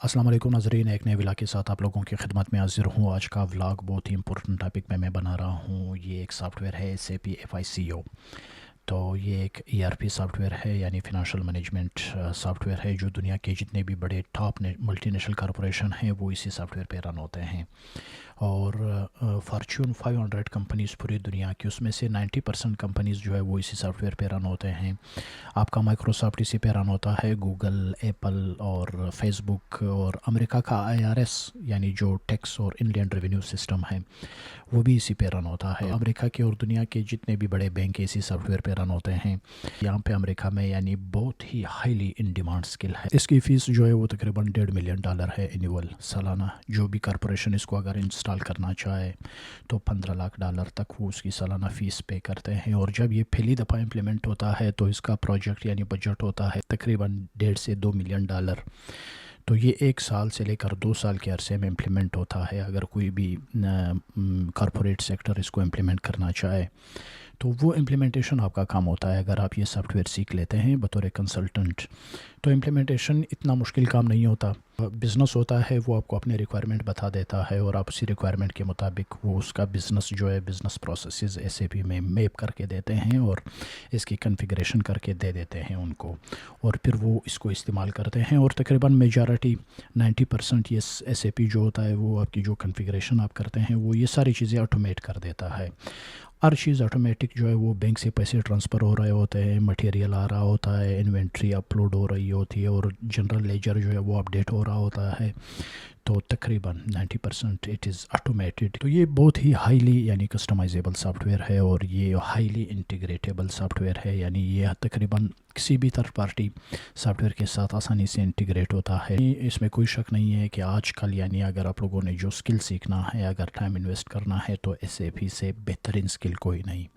अस्सलाम वालेकुम नाज़रीन, एक नए व्लॉग के साथ आप लोगों की खिदमत में हाज़िर हूँ। आज का व्लॉग बहुत ही इंपॉर्टेंट टॉपिक पे मैं बना रहा हूँ। ये एक सॉफ्टवेयर है SAP FICO। तो ये एक ERP सॉफ्टवेयर है, यानी फिनंशियल मैनेजमेंट सॉफ्टवेयर है, जो दुनिया के जितने भी बड़े टॉप मल्टीनेशनल कॉरपोरेशन हैं वो इसी सॉफ्टवेयर पे रन होते हैं। और फॉर्च्यून 500 कंपनीज़ पूरी दुनिया की, उसमें से 90% कंपनीज़ जो है वो इसी सॉफ्टवेयर पे रन होते हैं। आपका माइक्रोसॉफ्ट इसी पे रन होता है, गूगल, एप्पल और फेसबुक, और अमेरिका का IRS यानी जो टैक्स और इंडियन रेवेन्यू सिस्टम है वो भी इसी पे रन होता है। अमेरिका के और दुनिया के जितने भी बड़े बैंक इसी सॉफ्टवेयर पे रन होते हैं। यहाँ पे अमेरिका में यानी बहुत ही हाईली इन डिमांड स्किल है। इसकी फ़ीस जो है वो तकरीबन $1.5 मिलियन है एनुअल, सालाना। जो भी कॉरपोरेशन इसको अगर इंस्टॉल करना चाहे तो $15 लाख तक वो उसकी सालाना फ़ीस पे करते हैं। और जब ये पहली दफ़ा इम्प्लीमेंट होता है तो इसका प्रोजेक्ट यानी बजट होता है तकरीबन $1.5 से $2 मिलियन। तो ये 1 साल से लेकर 2 साल के अरसे में इम्प्लीमेंट होता है। अगर कोई भी कॉरपोरेट सेक्टर इसको इम्प्लीमेंट करना चाहे तो वो इम्प्लीमेंटेशन आपका काम होता है। अगर आप ये सॉफ्टवेयर सीख लेते हैं बतौर कंसल्टेंट तो इम्प्लीमेंटेशन इतना मुश्किल काम नहीं होता। बिज़नेस होता है वो आपको अपने रिक्वायरमेंट बता देता है और आप उसी रिक्वायरमेंट के मुताबिक वो उसका बिज़नेस जो है बिज़नेस प्रोसेसेस SAP में मैप करके देते हैं और इसकी कॉन्फ़िगरेशन करके दे देते हैं उनको, और फिर वो इसको इस्तेमाल करते हैं। और तकरीबन मेजॉरिटी 90% ये SAP जो होता है वो आपकी जो कॉन्फ़िगरेशन आप करते हैं वो ये सारी चीज़ें ऑटोमेट कर देता है। हर चीज़ ऑटोमेटिक जो है वो बैंक से पैसे ट्रांसफ़र हो रहे होते हैं, मटेरियल आ रहा होता है, इन्वेंट्री अपलोड हो रही होती है और जनरल लेजर जो है वो अपडेट हो रहा होता है। तो तकरीबन 90% इट इज़ ऑटोमेटेड। तो ये बहुत ही हाईली यानी कस्टमाइजेबल सॉफ्टवेयर है और ये हाईली इंटीग्रेटेबल सॉफ्टवेयर है, यानी ये तकरीबन किसी भी थर्ड पार्टी सॉफ्टवेयर के साथ आसानी से इंटीग्रेट होता है। इसमें कोई शक नहीं है कि आजकल यानी अगर आप लोगों ने जो स्किल सीखना है, अगर टाइम इन्वेस्ट करना है तो SAP से बेहतरीन स्किल कोई नहीं।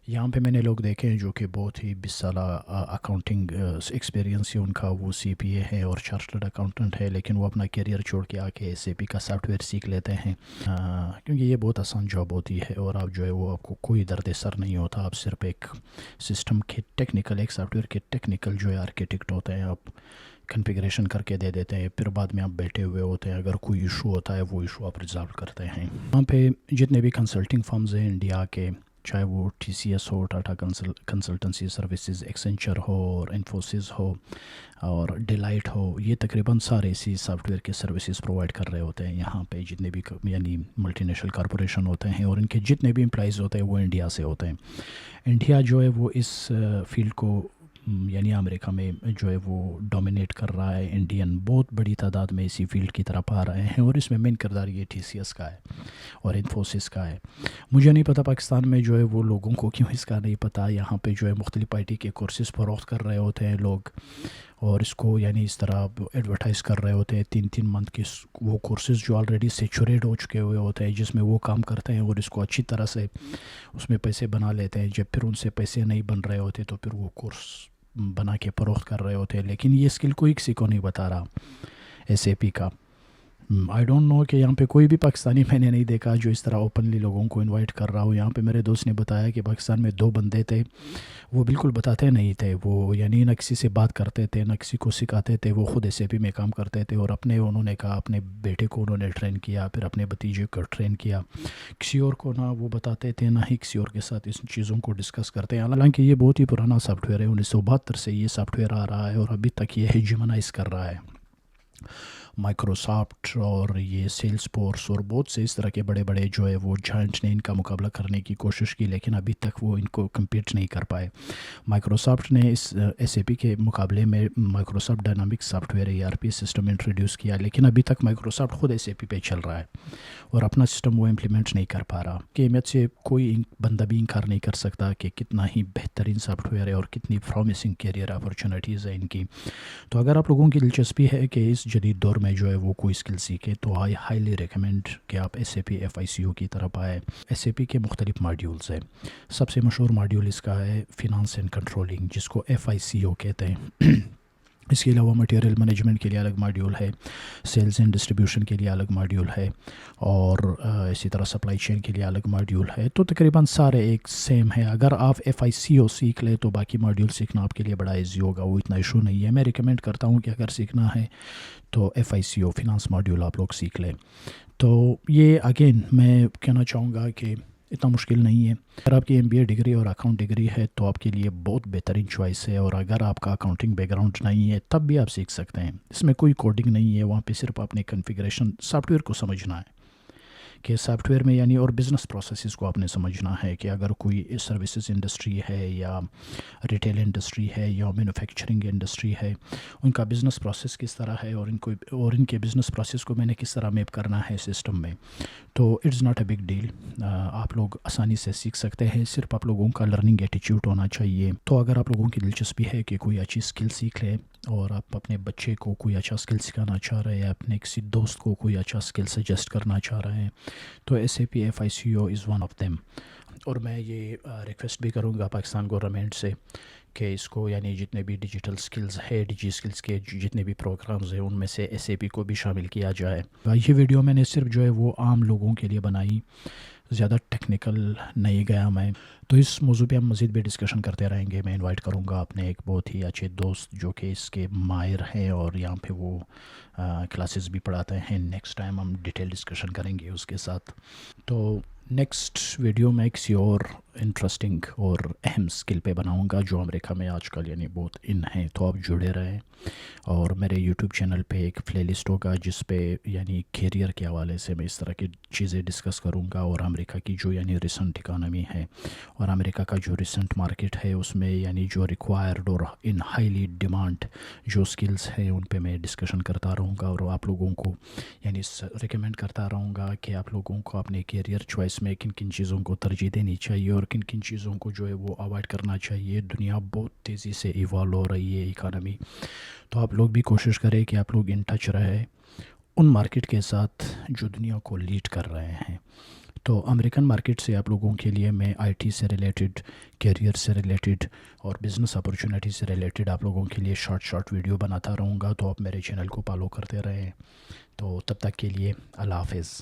यहाँ पे मैंने लोग देखे हैं जो कि बहुत ही 20 साल अकाउंटिंग एक्सपीरियंस है उनका, वो CPA है और चार्टर्ड अकाउंटेंट है, लेकिन वो अपना करियर छोड़ के आके SAP का सॉफ्टवेयर सीख लेते हैं क्योंकि ये बहुत आसान जॉब होती है और आप जो है वो आपको कोई दर्द सर नहीं होता। आप सिर्फ एक सिस्टम के टेक्निकल, एक सॉफ्टवेयर के टेक्निकल जो है आर्किटेक्ट होते हैं, आप कॉन्फ़िगरेशन करके दे देते हैं, फिर बाद में आप बैठे हुए होते हैं, अगर कोई इशू होता है वो इशू आप रिजॉल्व करते हैं। वहाँ पे जितने भी कंसल्टिंग फर्म्स हैं इंडिया के, चाहे वो TCS हो, टाटा कंसल्टेंसी सर्विसेज, एक्सेंचर हो और इन्फोसिस हो और डिलाइट हो, ये तकरीबन सारे इसी सॉफ्टवेयर के सर्विसेज प्रोवाइड कर रहे होते हैं। यहाँ पे जितने भी यानी मल्टीनेशनल कॉरपोरेशन होते हैं और इनके जितने भी एम्प्लॉइज़ होते हैं वो इंडिया से होते हैं। इंडिया जो है वो इस फील्ड को यानी अमेरिका में जो है वो डोमिनेट कर रहा है। इंडियन बहुत बड़ी तादाद में इसी फील्ड की तरफ आ रहे हैं और इसमें मेन किरदार ये TCS का है और इन्फोसिस का है। मुझे नहीं पता पाकिस्तान में जो है वो लोगों को क्यों इसका नहीं पता। यहाँ पे जो है मुख्तलिफ IT के कोर्सेज़ फ़रोख्त कर रहे होते हैं लोग और इसको यानी इस तरह एडवर्टाइज़ कर रहे होते हैं 3-3 मंथ के वो कोर्सेज़ जो ऑलरेडी सेचुरेट हो चुके हुए होते हैं, जिसमें वो काम करते हैं और इसको अच्छी तरह से उसमें पैसे बना लेते हैं। जब फिर उनसे पैसे नहीं बन रहे होते तो फिर वो कोर्स बना के फ़रोख्त कर रहे होते हैं, लेकिन ये स्किल कोई किसी को नहीं बता रहा SAP का। आई डोंट नो कि यहाँ पे कोई भी पाकिस्तानी मैंने नहीं देखा जो इस तरह ओपनली लोगों को इनवाइट कर रहा हो। यहाँ पे मेरे दोस्त ने बताया कि पाकिस्तान में 2 बंदे थे, वो बिल्कुल बताते नहीं थे, वो यानी न किसी से बात करते थे न किसी को सिखाते थे, वो ख़ुद SAP में काम करते थे और अपने उन्होंने कहा अपने बेटे को उन्होंने ट्रेन किया, फिर अपने भतीजे को ट्रेन किया। किसी और को ना वो बताते थे ना ही किसी और के साथ इस चीज़ों को डिस्कस करते हैं। हालांकि ये बहुत ही पुराना सॉफ्टवेयर है, 1972 से ये सॉफ्टवेयर आ रहा है और अभी तक ये हेजिमनाइज कर रहा है। माइक्रोसॉफ्ट और ये सेल्सफोर्स और बहुत से इस तरह के बड़े बड़े जो है वो जायंट ने इनका मुकाबला करने की कोशिश की, लेकिन अभी तक वो इनको कम्पीट नहीं कर पाए। माइक्रोसॉफ्ट ने इस SAP के मुकाबले में Microsoft dynamics software ERP system introduce किया, लेकिन अभी तक माइक्रोसॉफ्ट ख़ुद SAP पे चल रहा है और अपना सिस्टम वो इम्प्लीमेंट नहीं कर पा रहा। कि अहमियत से कोई बंदा भी इनकार नहीं कर सकता कि कितना ही बेहतरीन सॉफ्टवेयर है और कितनी प्रॉमिसिंग कैरियर अपॉर्चुनिटीज़ है इनकी। तो अगर आप लोगों की दिलचस्पी है कि इस जदीद दौर में जो है वो कोई स्किल सीखे तो आई हाईली रिकमेंड कि आप SAP FICO की तरफ आए। SAP के मुख्तलिफ मॉड्यूल्स हैं। सबसे मशहूर मॉड्यूल इसका है फिनांस एंड कंट्रोलिंग, जिसको FICO कहते हैं। اس کے علاوہ مٹیریل مینجمنٹ کے لیے الگ ماڈیول ہے، سیلز اینڈ ڈسٹریبیوشن کے لیے الگ ماڈیول ہے، اور اسی طرح سپلائی چین کے لیے الگ ماڈیول ہے. تو تقریباً سارے ایک سیم ہے. اگر آپ FICO سیکھ لیں تو باقی ماڈیول سیکھنا آپ کے لیے بڑا ایزی ہوگا، وہ اتنا ایشو نہیں ہے. میں ریکمینڈ کرتا ہوں کہ اگر سیکھنا ہے تو FICO فنانس ماڈیول آپ لوگ سیکھ لیں. تو یہ اگین میں کہنا چاہوں گا کہ اتنا مشکل نہیں ہے. اگر آپ کی MBA ڈگری اور اکاؤنٹ ڈگری ہے تو آپ کے لیے بہت بہترین چوائس ہے، اور اگر آپ کا اکاؤنٹنگ بیک گراؤنڈ نہیں ہے تب بھی آپ سیکھ سکتے ہیں. اس میں کوئی کوڈنگ نہیں ہے، وہاں پہ صرف اپنے کنفیگریشن سافٹ ویئر کو سمجھنا ہے کہ سافٹ ویئر میں یعنی اور بزنس پروسیسز کو آپ نے سمجھنا ہے کہ اگر کوئی سروسز انڈسٹری ہے یا ریٹیل انڈسٹری ہے یا مینوفیکچرنگ انڈسٹری ہے، ان کا بزنس پروسیس کس طرح ہے، اور ان کے بزنس پروسیس کو میں نے کس طرح میپ کرنا ہے سسٹم میں. تو it's not a big deal, آپ لوگ آسانی سے سیکھ سکتے ہیں. صرف آپ لوگوں کا لرننگ ایٹیچیوڈ ہونا چاہیے. تو اگر آپ لوگوں کی دلچسپی ہے کہ کوئی اچھی اسکل سیکھ لیں اور آپ اپنے بچے کو کوئی اچھا اسکل سکھانا چاہ رہے ہیں یا اپنے کسی دوست کو کوئی اچھا اسکل سجیسٹ کرنا چاہ رہے ہیں، تو SAP FICO is one of them. اور میں یہ ریکویسٹ بھی کروں گا پاکستان گورنمنٹ سے کہ اس کو یعنی جتنے بھی ڈیجیٹل سکلز ہے، اسکلز کے جتنے بھی پروگرامز ہیں ان میں سے SAP کو بھی شامل کیا جائے. یہ ویڈیو میں نے صرف جو ہے وہ عام لوگوں کے لیے بنائی، زیادہ ٹیکنیکل نہیں گیا میں. تو اس موضوع پہ ہم مزید بھی ڈسکشن کرتے رہیں گے. میں انوائٹ کروں گا اپنے ایک بہت ہی اچھے دوست جو کہ اس کے ماہر ہیں اور یہاں پہ وہ کلاسز بھی پڑھاتے ہیں. نیکسٹ ٹائم ہم ڈیٹیل ڈسکشن کریں گے اس کے ساتھ. تو نیکسٹ ویڈیو میں کسی اور انٹرسٹنگ اور اہم اسکل پہ بناؤں گا جو امریکہ میں آج کل یعنی بہت ان ہیں. تو آپ جڑے رہیں. اور میرے یوٹیوب چینل پہ ایک پلے لسٹ ہوگا جس پہ یعنی کیریئر کے حوالے سے میں اس طرح کی چیزیں ڈسکس کروں گا، اور امریکہ کی جو یعنی ریسنٹ اکانومی ہے اور امریکہ کا جو ریسنٹ مارکیٹ ہے اس میں یعنی جو ریکوائرڈ اور ان ہائیلی ڈیمانڈ جو سکلز ہیں ان پہ میں ڈسکشن کرتا رہوں گا، اور آپ لوگوں کو یعنی ریکمینڈ کرتا رہوں گا کہ آپ لوگوں کو اپنے کیریئر چوائس میں کن کن چیزوں کو ترجیح دینی چاہیے اور کن کن چیزوں کو جو ہے وہ اوائڈ کرنا چاہیے. دنیا بہت تیزی سے ایوالو ہو رہی ہے اکانومی. تو آپ لوگ بھی کوشش کریں کہ آپ لوگ ان ٹچ رہے ان مارکیٹ کے ساتھ جو دنیا کو لیڈ کر رہے ہیں. تو امریکن مارکیٹ سے آپ لوگوں کے لیے میں IT سے ریلیٹڈ، کیریئر سے ریلیٹڈ اور بزنس اپورچونیٹی سے ریلیٹڈ آپ لوگوں کے لیے شارٹ ویڈیو بناتا رہوں گا. تو آپ میرے چینل کو فالو کرتے رہیں. تو تب تک کے لیے اللہ حافظ.